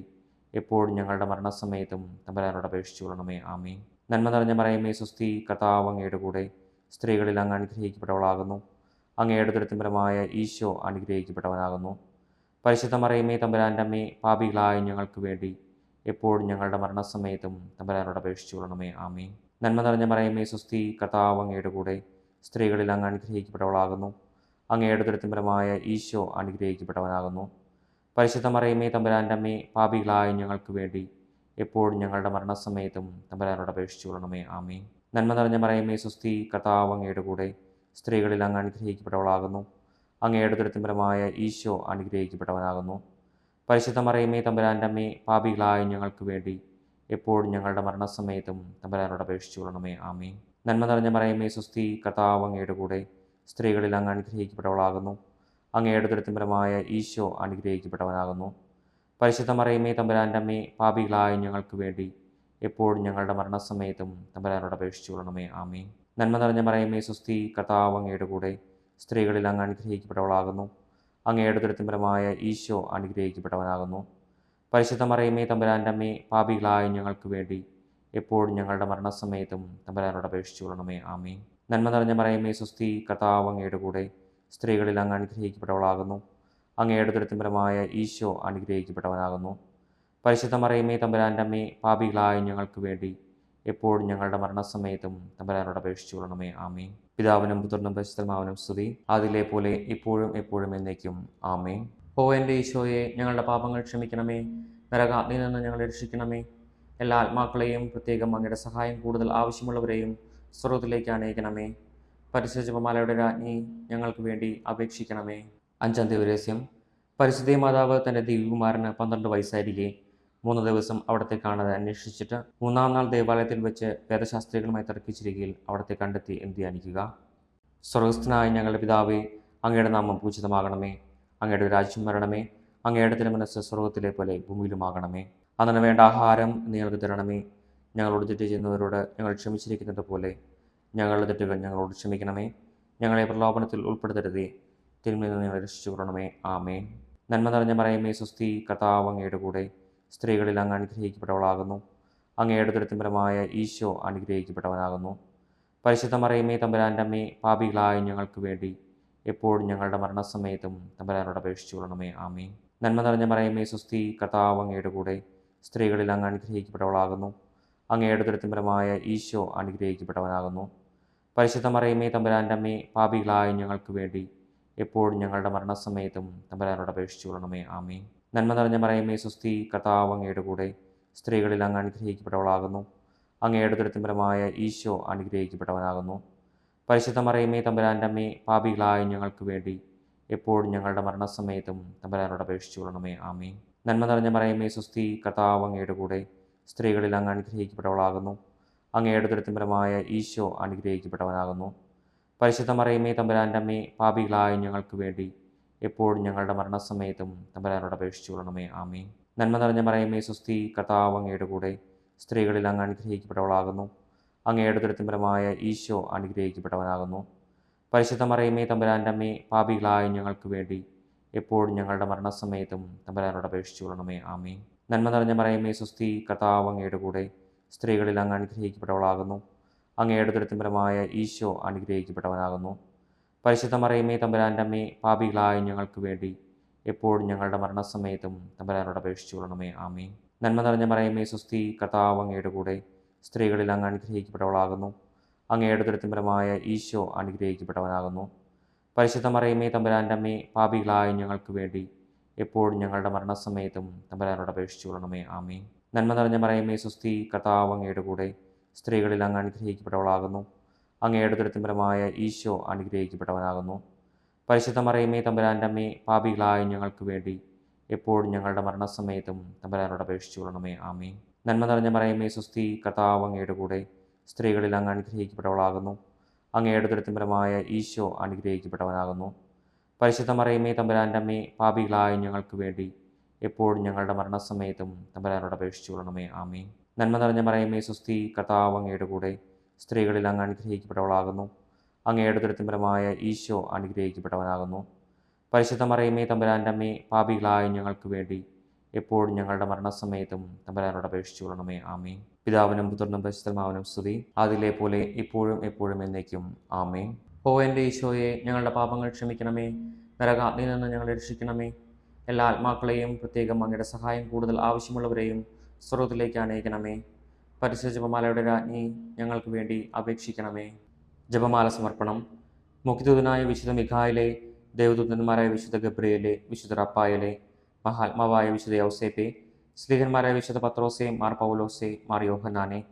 എപ്പോഴും ഞങ്ങളുടെ മരണസമയത്തും തമ്പുരാനോട് അപേക്ഷിച്ചുകൊള്ളണമേ. ആമേൻ. നന്മ നിറഞ്ഞ മറിയമേ, സ്വസ്തി, കർത്താവ് അങ്ങയുടെ കൂടെ സ്ത്രീകളിൽ അങ്ങ് അനുഗ്രഹിക്കപ്പെട്ടവളാകുന്നു. അങ്ങയുടെ ഉദരത്തിൻ ഫലമായ ഈശോ അനുഗ്രഹിക്കപ്പെട്ടവനാകുന്നു. പരിശുദ്ധ മറിയമേ, തമ്പുരാൻ്റെ അമ്മേ, പാപികളായ ഞങ്ങൾക്ക് വേണ്ടി എപ്പോഴും ഞങ്ങളുടെ മരണസമയത്തും തമ്പുരാനോട് അപേക്ഷിച്ചുകൊള്ളണമേ. ആമേൻ. നന്മ നിറഞ്ഞ മറിയമേ, സ്വസ്തി, കർത്താവ് അങ്ങയുടെ കൂടെ സ്ത്രീകളിൽ അങ്ങ് അനുഗ്രഹിക്കപ്പെട്ടവളാകുന്നു. അങ്ങയുടെ ഉദരത്തിൻ ഫലമായ ഈശോ അനുഗ്രഹിക്കപ്പെട്ടവനാകുന്നു. പരിശുദ്ധ മറിയമേ, തമ്പുരാൻ്റെ അമ്മേ, പാപികളായ ഞങ്ങൾക്ക് വേണ്ടി എപ്പോഴും ഞങ്ങളുടെ മരണസമയത്തും തമ്പുരാനോട് അപേക്ഷിച്ചു കൊള്ളണമേ. ആമേൻ. നന്മ നിറഞ്ഞ മറിയമേ സ്വസ്തി, കർത്താവ് അങ്ങയുടെ കൂടെ സ്ത്രീകളിൽ അങ്ങ് അനുഗ്രഹിക്കപ്പെട്ടവളാകുന്നു. അങ്ങയുടെ ഉദരത്തിൻ ഫലമായ ഈശോ അനുഗ്രഹിക്കപ്പെട്ടവനാകുന്നു. പരിശുദ്ധ മറിയമേ തമ്പുരാൻ്റെ അമ്മേ, പാപികളായ ഞങ്ങൾക്ക് വേണ്ടി എപ്പോഴും ഞങ്ങളുടെ മരണസമയത്തും തമ്പുരാനോട് അപേക്ഷിച്ചു കൊള്ളണമേ. ആമേൻ. നന്മ നിറഞ്ഞ മറിയമേ സ്വസ്തി, കർത്താവ് അങ്ങയുടെ കൂടെ സ്ത്രീകളിൽ അങ്ങ് അനുഗ്രഹിക്കപ്പെട്ടവളാകുന്നു. അങ്ങയുടെ ഉദരത്തിൻ ഫലമായ ഈശോ അനുഗ്രഹിക്കപ്പെട്ടവനാകുന്നു. പരിശുദ്ധ മറിയമേ തമ്പുരാൻ്റെ അമ്മേ, പാപികളായ ഞങ്ങൾക്ക് വേണ്ടി എപ്പോഴും ഞങ്ങളുടെ മരണസമയത്തും തമ്പുരാനോട് അപേക്ഷിച്ചു കൊള്ളണമേ. ആമേൻ. നന്മ നിറഞ്ഞ മറിയമേ സ്വസ്തി, കർത്താവ് അങ്ങയുടെ കൂടെ സ്ത്രീകളിൽ അങ്ങ് അനുഗ്രഹിക്കപ്പെട്ടവളാകുന്നു. അങ്ങയുടെ ഉദരത്തിൻ ഫലമായ ഈശോ അനുഗ്രഹിക്കപ്പെട്ടവനാകുന്നു. പരിശുദ്ധ മറിയമേ തമ്പുരാൻ്റെ അമ്മേ, പാപികളായ ഞങ്ങൾക്ക് വേണ്ടി എപ്പോഴും ഞങ്ങളുടെ മരണസമയത്തും തമ്പുരാനോട് അപേക്ഷിച്ചു കൊള്ളണമേ. ആമേൻ. നന്മ നിറഞ്ഞ മറിയമേ സ്വസ്തി, കർത്താവ് അങ്ങയുടെ കൂടെ സ്ത്രീകളിൽ അങ്ങ് അനുഗ്രഹിക്കപ്പെട്ടവളാകുന്നു. അങ്ങയുടെ ഉദരത്തിൻ ഫലമായ ഈശോ അനുഗ്രഹിക്കപ്പെട്ടവനാകുന്നു. പരിശുദ്ധ മറിയമേ തമ്പുരാൻ്റെ അമ്മേ, പാപികളായ ഞങ്ങൾക്ക് വേണ്ടി എപ്പോഴും ഞങ്ങളുടെ മരണസമയത്തും തമ്പുരാനോട് അപേക്ഷിച്ചു കൊള്ളണമേ. ആമേൻ. പിതാവിനും പുത്രനും പരിശുദ്ധാത്മാവിനും സ്തുതി, അതിലെ പോലെ ഇപ്പോഴും എപ്പോഴും എന്നേക്കും. ആമേൻ. ഓ എൻ്റെ ഈശോയെ, ഞങ്ങളുടെ പാപങ്ങൾ ക്ഷമിക്കണമേ, നരകാഗ്നിയിൽ നിന്ന് ഞങ്ങളെ രക്ഷിക്കണമേ. എല്ലാ ആത്മാക്കളെയും, പ്രത്യേകം അങ്ങയുടെ സഹായം കൂടുതൽ ആവശ്യമുള്ളവരെയും സ്വർഗ്ഗത്തിലേക്ക് അനയിക്കണമേ. പരിശുദ്ധ ജപമാലയുടെ രാജ്ഞി, ഞങ്ങൾക്ക് വേണ്ടി അപേക്ഷിക്കണമേ. അഞ്ചാം ദിവരഹസ്യം. പരിശുദ്ധ മാതാവ് തൻ്റെ ദിവ്യകുമാരന് 12 വയസ്സായിരിക്കെ 3 ദിവസം അവിടത്തെ കാണാതെ അന്വേഷിച്ചിട്ട് 3-ാം നാൾ ദേവാലയത്തിൽ വെച്ച് വേദശാസ്ത്രികളുമായി തർക്കിച്ചിരിക്കയിൽ അവിടത്തെ കണ്ടെത്തി എന്ന് ധ്യാനിക്കുക. സ്വർഗസ്ഥനായ ഞങ്ങളുടെ പിതാവേ, അങ്ങയുടെ നാമം പൂജിതമാകണമേ. അങ്ങയുടെ രാജ്യം വരണമേ. അങ്ങയുടെ തിരുമനസ്സ് സ്വർഗത്തിലെ പോലെ ഭൂമിയിലുമാകണമേ. അന്നു വേണ്ട ആഹാരം നിങ്ങൾക്ക് തരണമേ. ഞങ്ങളോട് തെറ്റ് ചെയ്യുന്നവരോട് ഞങ്ങൾ ക്ഷമിച്ചിരിക്കുന്നത് പോലെ ഞങ്ങളുടെ തെറ്റുകൾ ഞങ്ങളോട് ക്ഷമിക്കണമേ. ഞങ്ങളെ പ്രലോഭനത്തിൽ ഉൾപ്പെടുത്തരുതേ, തിന്മയിൽ നിന്ന് ഞങ്ങളെ രക്ഷിച്ചു കൊള്ളണമേ. ആമേൻ. നന്മ നിറഞ്ഞ മറിയമേ സ്വസ്തി, കർത്താവ് അങ്ങയുടെ കൂടെ സ്ത്രീകളിൽ അങ്ങ് അനുഗ്രഹിക്കപ്പെട്ടവളാകുന്നു. അങ്ങയുടെ ഉദരത്തിൻ ഫലമായ ഈശോ അനുഗ്രഹിക്കപ്പെട്ടവനാകുന്നു. പരിശുദ്ധ മറിയമേ തമ്പുരാൻ്റെ അമ്മേ, പാപികളായ ഞങ്ങൾക്ക് വേണ്ടി എപ്പോഴും ഞങ്ങളുടെ മരണസമയത്തും തമ്പുരാനോട് അപേക്ഷിച്ചു കൊള്ളണമേ. ആമേൻ. നന്മ നിറഞ്ഞ മറിയമേ സ്വസ്തി, കർത്താവ് അങ്ങയുടെ കൂടെ സ്ത്രീകളിൽ അങ്ങ് അനുഗ്രഹിക്കപ്പെട്ടവളാകുന്നു. അങ്ങയുടെ ഉദരത്തിൻ ഫലമായ ഈശോ അനുഗ്രഹിക്കപ്പെട്ടവനാകുന്നു. പരിശുദ്ധ മറിയമേ തമ്പുരാൻ്റെ അമ്മേ, പാപികളായ ഞങ്ങൾക്ക് വേണ്ടി എപ്പോഴും ഞങ്ങളുടെ മരണസമയത്തും തമ്പുരാനോട് അപേക്ഷിച്ചു കൊള്ളണമേ. ആമേൻ. നന്മ നിറഞ്ഞ മറിയമേ സ്വസ്തി, കർത്താവ് അങ്ങയുടെ കൂടെ സ്ത്രീകളിൽ അങ്ങ് അനുഗ്രഹിക്കപ്പെട്ടവളാകുന്നു. അങ്ങയുടെ ഉദരത്തിൻ ഫലമായ ഈശോ അനുഗ്രഹിക്കപ്പെട്ടവനാകുന്നു. പരിശുദ്ധ മറിയമേ തമ്പുരാൻ്റെ അമ്മേ, പാപികളായ ഞങ്ങൾക്ക് വേണ്ടി എപ്പോഴും ഞങ്ങളുടെ മരണസമയത്തും തമ്പുരാനോട് അപേക്ഷിച്ചു കൊള്ളണമേ. ആമേൻ. നന്മ നിറഞ്ഞ മറിയമേ സ്വസ്തി, കർത്താവ് അങ്ങയുടെ കൂടെ സ്ത്രീകളിൽ അങ്ങ് അനുഗ്രഹിക്കപ്പെട്ടവളാകുന്നു. അങ്ങയുടെ ഉദരത്തിൻ ഫലമായ ഈശോ അനുഗ്രഹിക്കപ്പെട്ടവനാകുന്നു. പരിശുദ്ധ മറിയമേ തമ്പുരാൻ്റെ അമ്മേ, പാപികളായ ഞങ്ങൾക്ക് വേണ്ടി എപ്പോഴും ഞങ്ങളുടെ മരണസമയത്തും തമ്പുരാനോട് അപേക്ഷിച്ചു കൊള്ളണമേ. ആമേൻ. നന്മ നിറഞ്ഞ മറിയമേ സ്വസ്തി, കർത്താവ് അങ്ങയുടെ കൂടെ സ്ത്രീകളിൽ അങ്ങ് അനുഗ്രഹിക്കപ്പെട്ടവളാകുന്നു. അങ്ങയുടെ ഉദരത്തിൻ ഫലമായ ഈശോ അനുഗ്രഹിക്കപ്പെട്ടവനാകുന്നു. പരിശുദ്ധ മറിയമേ തമ്പുരാൻ്റെ അമ്മേ, പാപികളായ ഞങ്ങൾക്ക് വേണ്ടി എപ്പോഴും ഞങ്ങളുടെ മരണസമയത്തും തമ്പുരാനോട് അപേക്ഷിച്ചു കൊള്ളണമേ. ആമേൻ. നന്മ നിറഞ്ഞ മറിയമേ സ്വസ്തി, കർത്താവ് അങ്ങയുടെ കൂടെ സ്ത്രീകളിൽ അങ്ങ് അനുഗ്രഹിക്കപ്പെട്ടവളാകുന്നു. അങ്ങയുടെ ഉദരത്തിൻ ഫലമായ ഈശോ അനുഗ്രഹിക്കപ്പെട്ടവനാകുന്നു. പരിശുദ്ധ മറിയമേ തമ്പുരാൻ്റെ അമ്മേ, പാപികളായ ഞങ്ങൾക്ക് വേണ്ടി എപ്പോഴും ഞങ്ങളുടെ മരണസമയത്തും തമ്പുരാനോട് അപേക്ഷിച്ചു കൊള്ളണമേ. ആമേൻ. നന്മ നിറഞ്ഞ മറിയമേ സ്വസ്തി, കർത്താവ് അങ്ങയുടെ കൂടെ സ്ത്രീകളിൽ അങ്ങ് അനുഗ്രഹിക്കപ്പെട്ടവളാകുന്നു. അങ്ങയുടെ ഉദരത്തിൻ ഫലമായ ഈശോ അനുഗ്രഹിക്കപ്പെട്ടവനാകുന്നു. പരിശുദ്ധ മറിയമേ തമ്പുരാൻ്റെ അമ്മേ, പാപികളായ ഞങ്ങൾക്ക് വേണ്ടി എപ്പോഴും ഞങ്ങളുടെ മരണസമയത്തും തമ്പുരാനോട് അപേക്ഷിച്ചു കൊള്ളണമേ. ആമേൻ. നന്മ നിറഞ്ഞ മറിയമേ സ്വസ്തി, കർത്താവ് അങ്ങയുടെ കൂടെ സ്ത്രീകളിൽ അങ്ങ് അനുഗ്രഹിക്കപ്പെട്ടവളാകുന്നു. അങ്ങയുടെ ഉദരത്തിൻ ഫലമായ ഈശോ അനുഗ്രഹിക്കപ്പെട്ടവനാകുന്നു. പരിശുദ്ധ മറിയമേ തമ്പുരാൻ്റെ അമ്മേ, പാപികളായ ഞങ്ങൾക്ക് വേണ്ടി എപ്പോഴും ഞങ്ങളുടെ മരണസമയത്തും തമ്പുരാനോട് അപേക്ഷിച്ചു കൊള്ളണമേ. ആമേൻ. നന്മ നിറഞ്ഞ മറിയമേ സ്വസ്തി, കർത്താവ് അങ്ങയുടെ കൂടെ സ്ത്രീകളിൽ അങ്ങ് അനുഗ്രഹിക്കപ്പെട്ടവളാകുന്നു. അങ്ങയുടെ ഉദരത്തിൻ ഫലമായ ഈശോ അനുഗ്രഹിക്കപ്പെട്ടവനാകുന്നു. പരിശുദ്ധ മറിയമേ തമ്പുരാൻ്റെ അമ്മേ, പാപികളായ ഞങ്ങൾക്ക് വേണ്ടി എപ്പോഴും ഞങ്ങളുടെ മരണസമയത്തും തമ്പുരാനോട് അപേക്ഷിച്ചു കൊള്ളണമേ. ആമേൻ. നന്മ നിറഞ്ഞ മറിയമേ സ്വസ്തി, കർത്താവ് അങ്ങയുടെ കൂടെ സ്ത്രീകളിൽ അങ്ങ് അനുഗ്രഹിക്കപ്പെട്ടവളാകുന്നു. അങ്ങയുടെ ഉദരത്തിൻ ഫലമായ ഈശോ അനുഗ്രഹിക്കപ്പെട്ടവനാകുന്നു. പരിശുദ്ധ മറിയമേ തമ്പുരാൻ്റെ അമ്മേ, പാപികളായ ഞങ്ങൾക്ക് വേണ്ടി എപ്പോഴും ഞങ്ങളുടെ മരണസമയത്തും തമ്പുരാനോട് അപേക്ഷിച്ചു കൊള്ളണമേ. ആമേൻ. പിതാവിനും പുത്രനും പരിശുദ്ധാത്മാവിനും സ്തുതി, അതിലെ പോലെ ഇപ്പോഴും എപ്പോഴും എന്നേക്കും. ആമേൻ. ഓ എൻ്റെ ഈശോയെ, ഞങ്ങളുടെ പാപങ്ങൾ ക്ഷമിക്കണമേ, നരകാഗ്നിയിൽ നിന്ന് ഞങ്ങളെ രക്ഷിക്കണമേ. എല്ലാ ആത്മാക്കളെയും, പ്രത്യേകം അങ്ങയുടെ സഹായം കൂടുതൽ ആവശ്യമുള്ളവരെയും സ്വർഗ്ഗത്തിലേക്ക് അനയിക്കണമേ. പരിശുദ്ധ ജപമാലയുടെ രാജ്ഞി, ഞങ്ങൾക്ക് വേണ്ടി അപേക്ഷിക്കണമേ. ജപമാല സമർപ്പണം. മുഖ്യദൂതനായ വിശുദ്ധ മിഖായേലേ, ദേവദൂതന്മാരായ വിശുദ്ധ ഗബ്രിയേലേ, വിശുദ്ധ റഫായേലേ, മഹാത്മാവായ വിശുദ്ധ യൗസേപ്പേ, സ്ലീഹന്മാരായ വിശുദ്ധ പത്രോസേ, മാർ പൗലോസേ, മാർ യോഹന്നാനെ,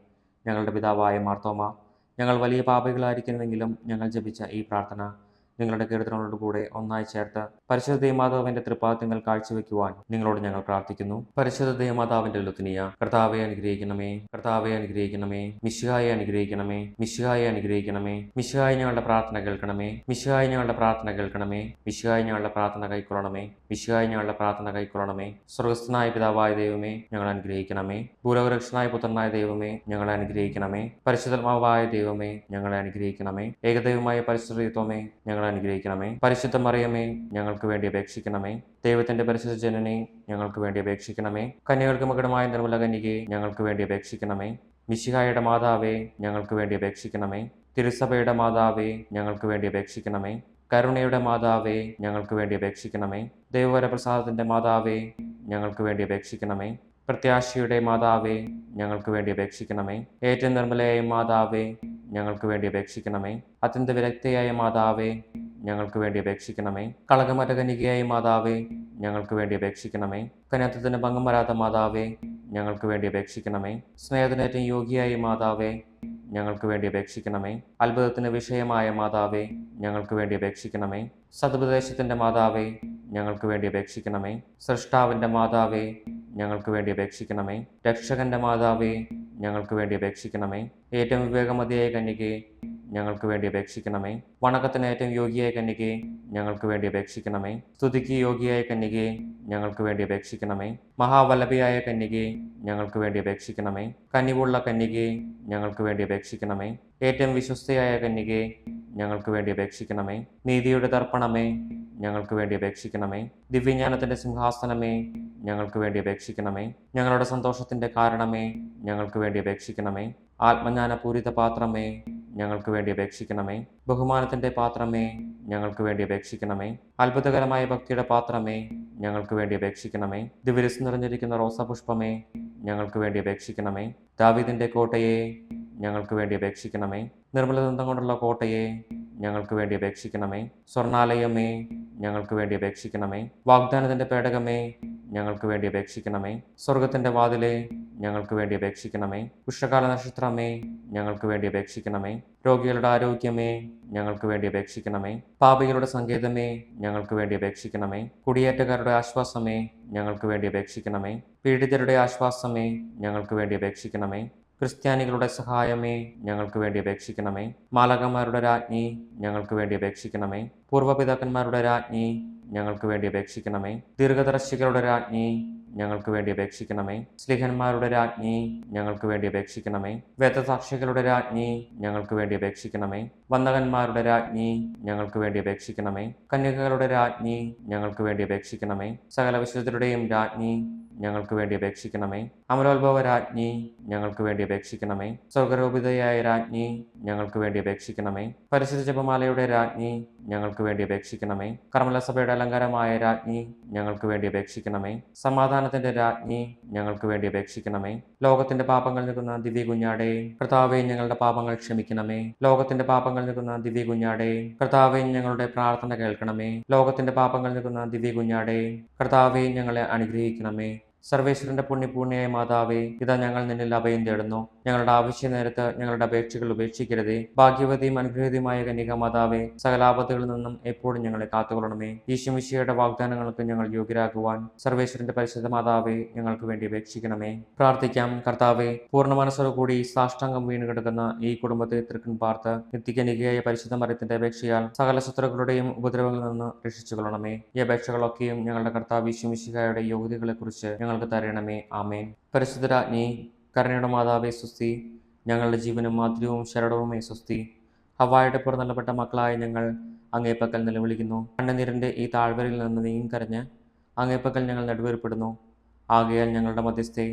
ഞങ്ങളുടെ പിതാവായ മാർത്തോമ, ഞങ്ങൾ വലിയ പാപികളായിരിക്കുന്നുവെങ്കിലും ഞങ്ങൾ ജപിച്ച ഈ പ്രാർത്ഥന നിങ്ങളുടെ കീർത്തനങ്ങളോടുകൂടെ ഒന്നായി ചേർത്ത് പരിശുദ്ധ ദൈവമാതാവിന്റെ തൃപ്പാദങ്ങൾ കാഴ്ചവെക്കുവാൻ നിങ്ങളോട് ഞങ്ങൾ പ്രാർത്ഥിക്കുന്നു. പരിശുദ്ധ ദൈവമാതാവിന്റെ ലുത്തിനിയ, കർത്താവെ അനുഗ്രഹിക്കണമേ, കർത്താവെ അനുഗ്രഹിക്കണമേ, മിശിഹായെ അനുഗ്രഹിക്കണമേ, മിശിഹായെ അനുഗ്രഹിക്കണമേ, മിശിഹായി ഞങ്ങളുടെ പ്രാർത്ഥന കേൾക്കണമേ, മിശിഹായി ഞങ്ങളുടെ പ്രാർത്ഥന കേൾക്കണമേ, മിശിഹായി ഞങ്ങളുടെ പ്രാർത്ഥന കൈക്കൊള്ളണമേ, മിശിഹായി ഞങ്ങളുടെ പ്രാർത്ഥന കൈക്കൊള്ളണമേ. സ്വർഗസ്ഥനായ പിതാവായ ദൈവമേ, ഞങ്ങൾ അനുഗ്രഹിക്കണമേ. ഭൂലോകരക്ഷനായ പുത്രനായ ദൈവമേ, ഞങ്ങളെ അനുഗ്രഹിക്കണമേ. പരിശുദ്ധാത്മാവായ ദൈവമേ, ഞങ്ങളെ അനുഗ്രഹിക്കണമേ. ഏകദൈവമായ പരിശുദ്ധത്വമേ, ഞങ്ങളെ അനുഗ്രഹിക്കണമേ. പരിശുദ്ധ മറിയമേ, ഞങ്ങൾക്ക് വേണ്ടി അപേക്ഷിക്കണമേ. ദൈവത്തിന്റെ പരിശുദ്ധ ജനനെ, ഞങ്ങൾക്ക് വേണ്ടി അപേക്ഷിക്കണമേ. കന്യകൾക്ക് മകുടമായ നിർമ്മല കന്യകെ, ഞങ്ങൾക്ക് വേണ്ടി അപേക്ഷിക്കണമേ. മിശിഹായുടെ മാതാവേ, ഞങ്ങൾക്ക് വേണ്ടി അപേക്ഷിക്കണമേ. തിരുസഭയുടെ മാതാവേ, ഞങ്ങൾക്ക് വേണ്ടി അപേക്ഷിക്കണമേ. കരുണയുടെ മാതാവേ, ഞങ്ങൾക്ക് വേണ്ടി അപേക്ഷിക്കണമേ. ദൈവവരപ്രസാദത്തിന്റെ മാതാവേ, ഞങ്ങൾക്ക് വേണ്ടി അപേക്ഷിക്കണമേ. പ്രത്യാശയുടെ മാതാവേ, ഞങ്ങൾക്ക് വേണ്ടി അപേക്ഷിക്കണമേ. ഏറ്റവും നിർമ്മലയായ മാതാവേ, ഞങ്ങൾക്ക് വേണ്ടി അപേക്ഷിക്കണമേ. അത്യന്ത വിരക്തയായ മാതാവേ, ഞങ്ങൾക്ക് വേണ്ടി അപേക്ഷിക്കണമേ. കളങ്കമറ്റ കന്യകയായ മാതാവേ, ഞങ്ങൾക്ക് വേണ്ടി അപേക്ഷിക്കണമേ. കന്യാത്വത്തിന് ഭംഗം വരാത്ത മാതാവേ, ഞങ്ങൾക്ക് വേണ്ടി അപേക്ഷിക്കണമേ. സ്നേഹത്തിനേറ്റവും യോഗ്യയായ മാതാവേ, ഞങ്ങൾക്ക് വേണ്ടി അപേക്ഷിക്കണമേ. അത്ഭുതത്തിന് വിഷയമായ മാതാവേ, ഞങ്ങൾക്ക് വേണ്ടി അപേക്ഷിക്കണമേ. സതുപദേശത്തിന്റെ മാതാവേ, ഞങ്ങൾക്ക് വേണ്ടി അപേക്ഷിക്കണമേ. സൃഷ്ടാവിന്റെ മാതാവേ, ഞങ്ങൾക്ക് വേണ്ടി അപേക്ഷിക്കണമേ. രക്ഷകന്റെ മാതാവേ, ഞങ്ങൾക്ക് വേണ്ടി അപേക്ഷിക്കണമേ. ഏറ്റവും വിവേകമതിയായ കന്യകെ, ഞങ്ങൾക്ക് വേണ്ടി അപേക്ഷിക്കണമേ. വണക്കത്തിന് ഏറ്റവും യോഗ്യയായ കന്യകെ, ഞങ്ങൾക്ക് വേണ്ടി അപേക്ഷിക്കണമേ. സ്തുതിക്ക് യോഗ്യയായ കന്യകെ, ഞങ്ങൾക്ക് വേണ്ടി അപേക്ഷിക്കണമേ. മഹാവല്ലഭിയായ കന്യകെ, ഞങ്ങൾക്ക് വേണ്ടി അപേക്ഷിക്കണമേ. കനിവുള്ള കന്യകെ, ഞങ്ങൾക്ക് വേണ്ടി അപേക്ഷിക്കണമേ. ഏറ്റവും വിശ്വസ്തയായ കന്യകെ, ഞങ്ങൾക്ക് വേണ്ടി അപേക്ഷിക്കണമേ. നീതിയുടെ ദർപ്പണമേ, ഞങ്ങൾക്ക് വേണ്ടി അപേക്ഷിക്കണമേ. ദിവ്യജ്ഞാനത്തിന്റെ സിംഹാസനമേ, ഞങ്ങൾക്ക് വേണ്ടി അപേക്ഷിക്കണമേ. ഞങ്ങളുടെ സന്തോഷത്തിന്റെ കാരണമേ, ഞങ്ങൾക്ക് വേണ്ടി അപേക്ഷിക്കണമേ. ആത്മജ്ഞാനപൂരിത പാത്രമേ, ഞങ്ങൾക്ക് വേണ്ടി അപേക്ഷിക്കണമേ. ബഹുമാനത്തിന്റെ പാത്രമേ, ഞങ്ങൾക്ക് വേണ്ടി അപേക്ഷിക്കണമേ. അത്ഭുതകരമായ ഭക്തിയുടെ പാത്രമേ, ഞങ്ങൾക്ക് വേണ്ടി അപേക്ഷിക്കണമേ. ദിവ്യരസം നിറഞ്ഞിരിക്കുന്ന റോസാപുഷ്പമേ, ഞങ്ങൾക്ക് വേണ്ടി അപേക്ഷിക്കണമേ. ദാവീദിന്റെ കോട്ടയെ, ഞങ്ങൾക്ക് വേണ്ടി അപേക്ഷിക്കണമേ. നിർമ്മലദന്തം കൊണ്ടുള്ള കോട്ടയെ, ഞങ്ങൾക്ക് വേണ്ടി അപേക്ഷിക്കണമേ. സ്വർണാലയമേ, ഞങ്ങൾക്ക് വേണ്ടി അപേക്ഷിക്കണമേ. വാഗ്ദാനത്തിന്റെ പേടകമേ, ഞങ്ങൾക്ക് വേണ്ടി അപേക്ഷിക്കണമേ. സ്വർഗത്തിന്റെ വാതിലെ, ഞങ്ങൾക്ക് വേണ്ടി അപേക്ഷിക്കണമേ. ഉഷകാല നക്ഷത്രമേ, ഞങ്ങൾക്ക് വേണ്ടി അപേക്ഷിക്കണമേ. രോഗികളുടെ ആരോഗ്യമേ, ഞങ്ങൾക്ക് വേണ്ടി അപേക്ഷിക്കണമേ. പാപികളുടെ സങ്കേതമേ, ഞങ്ങൾക്ക് വേണ്ടി അപേക്ഷിക്കണമേ. കുടിയേറ്റക്കാരുടെ ആശ്വാസമേ, ഞങ്ങൾക്ക് വേണ്ടി അപേക്ഷിക്കണമേ. പീഡിതരുടെ ആശ്വാസമേ, ഞങ്ങൾക്ക് വേണ്ടി അപേക്ഷിക്കണമേ. ക്രിസ്ത്യാനികളുടെ സഹായമേ, ഞങ്ങൾക്ക് വേണ്ടി അപേക്ഷിക്കണമേ. മാലകന്മാരുടെ രാജ്ഞി, ഞങ്ങൾക്ക് വേണ്ടി അപേക്ഷിക്കണമേ. പൂർവ്വപിതാക്കന്മാരുടെ രാജ്ഞി, ഞങ്ങൾക്ക് വേണ്ടി അപേക്ഷിക്കണമേ. ദീർഘദർശികളുടെ രാജ്ഞി, ഞങ്ങൾക്ക് വേണ്ടി അപേക്ഷിക്കണമേ. സ്ലിഹന്മാരുടെ രാജ്ഞി, ഞങ്ങൾക്ക് വേണ്ടി അപേക്ഷിക്കണമേ. വേദസാക്ഷികളുടെ രാജ്ഞി, ഞങ്ങൾക്ക് വേണ്ടി അപേക്ഷിക്കണമേ. വന്ദകന്മാരുടെ രാജ്ഞി, ഞങ്ങൾക്ക് വേണ്ടി അപേക്ഷിക്കണമേ. കന്യകകളുടെ രാജ്ഞി, ഞങ്ങൾക്ക് വേണ്ടി അപേക്ഷിക്കണമേ. സകല വിശുദ്ധരുടെയും രാജ്ഞി, ഞങ്ങൾക്ക് വേണ്ടി അപേക്ഷിക്കണമേ. അമലോത്ഭവ രാജ്ഞി, ഞങ്ങൾക്ക് വേണ്ടി അപേക്ഷിക്കണമേ. സ്വർഗരൂപിതയായ രാജ്ഞി, ഞങ്ങൾക്ക് വേണ്ടി അപേക്ഷിക്കണമേ. പരിശുദ്ധ ജപമാലയുടെ രാജ്ഞി, ഞങ്ങൾക്ക് വേണ്ടി അപേക്ഷിക്കണമേ. കർമ്മലസഭയുടെ അലങ്കാരമായ രാജ്ഞി, ഞങ്ങൾക്ക് വേണ്ടി അപേക്ഷിക്കണമേ. സമാധാനത്തിന്റെ രാജ്ഞി, ഞങ്ങൾക്ക് വേണ്ടി അപേക്ഷിക്കണമേ. ലോകത്തിന്റെ പാപങ്ങൾ നിൽക്കുന്ന ദിവ്യ കുഞ്ഞാടേ, കർത്താവേ ഞങ്ങളുടെ പാപങ്ങൾ ക്ഷമിക്കണമേ. ലോകത്തിന്റെ പാപങ്ങൾ നിൽക്കുന്ന ദിവ്യ കുഞ്ഞാടേ, കർത്താവേ ഞങ്ങളുടെ പ്രാർത്ഥന കേൾക്കണമേ. ലോകത്തിന്റെ പാപങ്ങൾ നിൽക്കുന്ന ദിവ്യ കുഞ്ഞാടേ, കർത്താവേ ഞങ്ങളെ അനുഗ്രഹിക്കണമേ. സർവേശ്വരന്റെ പുണ്യപൂർണ്ണയായ മാതാവേ, ഇതാ ഞങ്ങൾ നിന്നിൽ അഭയം തേടുന്നു. ഞങ്ങളുടെ ആവശ്യ നേരത്ത് ഞങ്ങളുടെ അപേക്ഷകൾ ഉപേക്ഷിക്കരുതേ. ഭാഗ്യവതിയും അനുഗ്രഹീതയുമായ കന്യക മാതാവേ, സകലാപത്തുകളിൽ നിന്നും എപ്പോഴും ഞങ്ങളെ കാത്തുകൊള്ളണമേ. ഈശോമിശിഹായുടെ വാഗ്ദാനങ്ങൾക്ക് ഞങ്ങൾ യോഗ്യരാകുവാൻ സർവേശ്വരന്റെ പരിശുദ്ധ മാതാവേ, ഞങ്ങൾക്ക് വേണ്ടി അപേക്ഷിക്കണമേ. പ്രാർത്ഥിക്കാം. കർത്താവേ, പൂർണ്ണ മനസ്സോടുകൂടി സാഷ്ടാംഗം വീണ് കിടക്കുന്ന ഈ കുടുംബത്തെ തൃക്കൺ പാർത്ത് നിത്യകന്യകയായ പരിശുദ്ധ മറിയത്തിന്റെ അപേക്ഷയാൽ സകല ശത്രുക്കളുടെയും ഉപദ്രവങ്ങളിൽ നിന്ന് രക്ഷിച്ചുകൊള്ളണമേ. ഈ അപേക്ഷകളൊക്കെയും ഞങ്ങളുടെ കർത്താവ് ഈശോമിശിഹായുടെ യോഗ്യതകളെക്കുറിച്ച് ഞങ്ങൾക്ക് തരണമേ. ആമേൻ. പരിശുദ്ധ രാജ്ഞി, കരുണയുടെ മാതാവേ സ്വസ്തി. ഞങ്ങളുടെ ജീവനും മാധുര്യവും ശരണവുമേ സ്വസ്തി. ഹവ്വായുടെ പുറന്തള്ളപ്പെട്ട മക്കളായ ഞങ്ങൾ അങ്ങേപ്പക്കൽ നിലവിളിക്കുന്നു. കണ്ണുനീരിൻ്റെ ഈ താഴ്വരയിൽ നിന്ന് നീങ്ങി കരഞ്ഞ് അങ്ങേപ്പക്കൽ ഞങ്ങൾ നെടുവേർപ്പെടുന്നു. ആകയാൽ ഞങ്ങളുടെ മധ്യസ്ഥെ,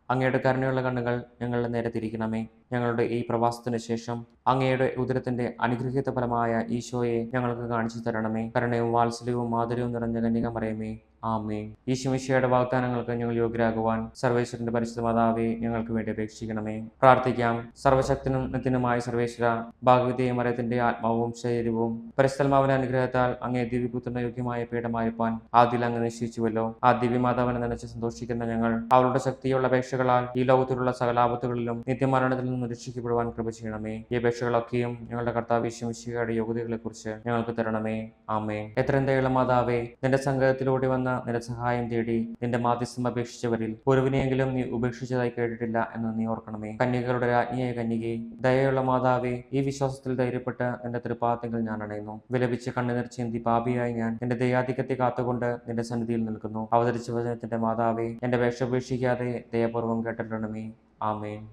അങ്ങയുടെ കരുണയുള്ള കണ്ണുകൾ ഞങ്ങളുടെ നേരെ തിരിക്കണമേ. ഞങ്ങളുടെ ഈ പ്രവാസത്തിന് ശേഷം അങ്ങയുടെ ഉദരത്തിന്റെ അനുഗ്രഹീത ഫലമായ ഈശോയെ ഞങ്ങൾക്ക് കാണിച്ചു തരണമേ. കരുണയും വാത്സല്യവും മാധുര്യവും നിറഞ്ഞ കന്യകമറിയമേ, ആമേൻ. ഈശോമിശിഹായുടെ വാഗ്ദാനങ്ങൾക്ക് ഞങ്ങൾ യോഗ്യരാകുവാൻ സർവേശ്വരന്റെ പരിശുദ്ധ മാതാവേ, ഞങ്ങൾക്ക് വേണ്ടി അപേക്ഷിക്കണമേ. പ്രാർത്ഥിക്കാം. സർവശക്തനും നിത്യനുമായ സർവേശ്വര, ഭാഗവതീയ മറിയത്തിന്റെ ആത്മാവും ശരീരവും പരിശുദ്ധാത്മാവിന്റെ അനുഗ്രഹത്താൽ അങ്ങേ ദിവ്യപുത്രന് യോഗ്യമായ പീഠമായിരിക്കാൻ ആദ്യം അങ്ങ് നിശ്ചയിച്ചുവല്ലോ. ആ ദിവ്യമാതാവിനെ നനച്ച് സന്തോഷിക്കുന്ന ഞങ്ങൾ അവളുടെ ശക്തിയുള്ള അപേക്ഷകളാൽ ഈ ലോകത്തിലുള്ള സകലാപത്തുകളിലും നിത്യമരണത്തിൽ നിന്നും രക്ഷിക്കപ്പെടുവാൻ കൃപ ചെയ്യണമേ. ഈ അപേക്ഷകളൊക്കെയും ഞങ്ങളുടെ കർത്താവ് ഈശോമിശിഹായുടെ യോഗ്യതകളെ കുറിച്ച് ഞങ്ങൾക്ക് തരണമേ. ആമേൻ. എത്രയും ദയുള്ള മാതാവേ, നിന്റെ സംഘത്തിലൂടെ വന്ന നിന്റെ സഹായം തേടി നിന്റെ മാധ്യസ്ഥം അപേക്ഷിച്ചവരിൽ ഒരുവിനെയെങ്കിലും നീ ഉപേക്ഷിച്ചതായി കേട്ടിട്ടില്ല എന്ന് നീ ഓർക്കണമേ. കന്യകളുടെ രാജ്ഞിയായ കന്യകെ, ദയയുള്ള മാതാവേ, ഈ വിശ്വാസത്തിൽ ധൈര്യപ്പെട്ട് നിന്റെ തൃപ്പാദത്തിൽ ഞാൻ അണയുന്നു. വിലപിച്ച് കണ്ണുനീർ ചിന്തി പാപിയായി ഞാൻ നിന്റെ ദയാധിക്യത്തെ കാത്തുകൊണ്ട് നിന്റെ സന്നിധിയിൽ നിൽക്കുന്നു. അവതരിച്ച വചനത്തിന്റെ മാതാവേ, എന്റെ അപേക്ഷ ഉപേക്ഷിക്കാതെ ദയപൂർവ്വം കേട്ടിരണമേ. ആമേൻ.